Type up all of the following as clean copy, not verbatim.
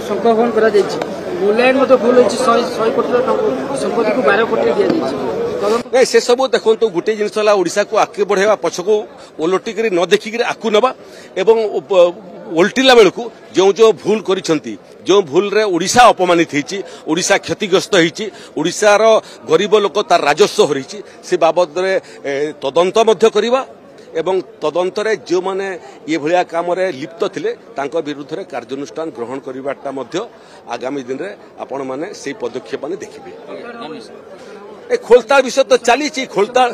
ସଂପ୍ରସାରଣ କରାଯାଇଛି। ମୂଲ୍ୟାୟନ ମଧ୍ୟ ଭୁଲ ହୋଇଛି। 100 କୋଟିର ସମ୍ପତ୍ତିକୁ 12 କୋଟିରେ ଦିଆଯାଇଛି। ନାଇଁ ସେ ସବୁ ଦେଖନ୍ତୁ ଗୋटे ଜିନିଷ ହେଲା ଓଡ଼ିଶାକୁ ଆଗକେ ବଢ଼ାଇବା ପଛକୁ ଓଲଟିକିରି ନ ଦେଖିକିରି ଆଗକୁ ନେବା ଏବଂ ଓଲଟିଲା ବେଳକୁ ଯେଉଁ ଭୁଲ କରିଛନ୍ତି ଯେଉଁ ଭୁଲରେ ଓଡ଼ିଶା ଅପମାନିତ ହେଇଛି ଓଡ଼ିଶା କ୍ଷତିଗ୍ରସ୍ତ ହେଇଛି ଓଡ଼ିଶାର ଗରିବ ଲୋକ ତାର ରାଜସ୍ୱ ହରାଇଛି ସେ ବାବଦରେ ତଦନ୍ତ ମଧ୍ୟ କରିବା ଏବଂ ତଦନ୍ତରେ ଯେଉଁମାନେ ଏଭଳିଆ କାମରେ ଲିପ୍ତ ଥିଲେ ତାଙ୍କ ବିରୁଦ୍ଧରେ କାର୍ଯ୍ୟାନୁଷ୍ଠାନ ଗ୍ରହଣ କରିବାଟା ମଧ୍ୟ ଆଗାମୀ ଦିନରେ ଆପଣମାନେ ସେହି ପଦକ୍ଷେପ ଦେଖିବେ। ଏ ଖୋଳତାଳ ବିଷୟ ତ ଚାଲିଛି। ଖୋଳତାଳ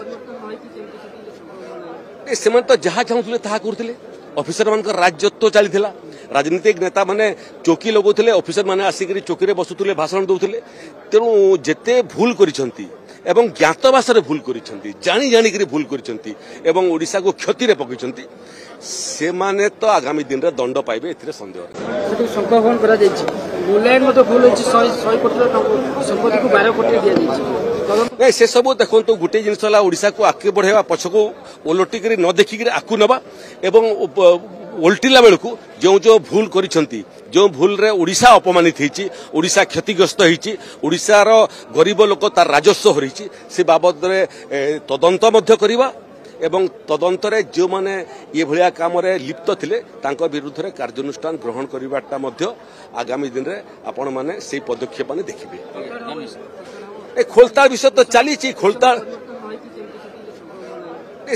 ସେମାନେ ତ ଯାହା ଚାହୁଁଥିଲେ ତାହା କରୁଥିଲେ। ଅଫିସର ମାନଙ୍କର ରାଜତ୍ୱ ଚାଲିଥିଲା। ରାଜନୈତିକ ନେତା ମାନେ ଚୌକି ଲଗାଉଥିଲେ, ଅଫିସର ମାନେ ଆସିକରି ଚୌକିରେ ବସୁଥିଲେ, ଭାଷଣ ଦେଉଥିଲେ। ତେଣୁ ଯେତେ ଭୁଲ କରିଛନ୍ତି ଏବଂ ଜ୍ଞାତବାସରେ ଭୁଲ କରିଛନ୍ତି, ଜାଣି ଜାଣିକରି ଭୁଲ କରିଛନ୍ତି ଏବଂ ଓଡ଼ିଶାକୁ କ୍ଷତିରେ ପକାଇଛନ୍ତି ସେମାନେ ତ ଆଗାମୀ ଦିନରେ ଦଣ୍ଡ ପାଇବେ, ଏଥିରେ ସନ୍ଦେହ ନାହିଁ। ସଂପ୍ରସାରଣ କରାଯାଇଛି। ମୂଲ୍ୟାୟନ ମଧ୍ୟ ଭୁଲ ହୋଇଛି। 100 କୋଟିର ସମ୍ପତ୍ତିକୁ 12 କୋଟିରେ ଦିଆଯାଇଛି। ନାଇଁ ସେ ସବୁ ଦେଖନ୍ତୁ ଗୋटे ଜିନିଷ ହେଲା ଓଡ଼ିଶାକୁ ଆଗକେ ବଢ଼ାଇବା ପଛକୁ ଓଲଟିକିରି ନ ଦେଖିକିରି ଆଗକୁ ନେବା ଏବଂ ଓଲଟିଲା ବେଳକୁ ଯେଉଁ ଭୁଲ କରିଛନ୍ତି ଯେଉଁ ଭୁଲରେ ଓଡ଼ିଶା ଅପମାନିତ ହେଇଛି ଓଡ଼ିଶା କ୍ଷତିଗ୍ରସ୍ତ ହେଇଛି ଓଡ଼ିଶାର ଗରିବ ଲୋକ ତାର ରାଜସ୍ୱ ହରାଇଛି ସେ ବାବଦରେ ତଦନ୍ତ ମଧ୍ୟ କରିବା ଏବଂ ତଦନ୍ତରେ ଯେଉଁମାନେ ଏଭଳିଆ କାମରେ ଲିପ୍ତ ଥିଲେ ତାଙ୍କ ବିରୁଦ୍ଧରେ କାର୍ଯ୍ୟାନୁଷ୍ଠାନ ଗ୍ରହଣ କରିବାଟା ମଧ୍ୟ ଆଗାମୀ ଦିନରେ ଆପଣମାନେ ସେହି ପଦକ୍ଷେପ ଦେଖିବେ। ଏ ଖୋଳତାଳ ବିଷୟ ତ ଚାଲିଛି। ଖୋଳତାଳ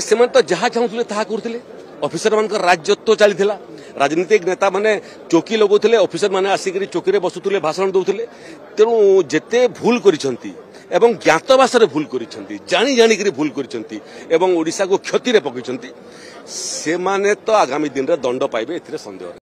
ସେମାନେ ତ ଯାହା ଚାହୁଁଥିଲେ ତାହା କରୁଥିଲେ। ଅଫିସର ମାନଙ୍କର ରାଜତ୍ୱ ଚାଲିଥିଲା। ରାଜନୈତିକ ନେତା ମାନେ ଚୌକି ଲଗାଉଥିଲେ, ଅଫିସର ମାନେ ଆସିକରି ଚୌକିରେ ବସୁଥିଲେ, ଭାଷଣ ଦେଉଥିଲେ। ତେଣୁ ଯେତେ ଭୁଲ କରିଛନ୍ତି ଏବଂ ଜ୍ଞାତବାସରେ ଭୁଲ କରିଛନ୍ତି, ଜାଣି ଜାଣିକରି ଭୁଲ କରିଛନ୍ତି ଏବଂ ଓଡ଼ିଶାକୁ କ୍ଷତିରେ ପକାଇଛନ୍ତି ସେମାନେ ତ ଆଗାମୀ ଦିନରେ ଦଣ୍ଡ ପାଇବେ, ଏଥିରେ ସନ୍ଦେହ ନାହିଁ।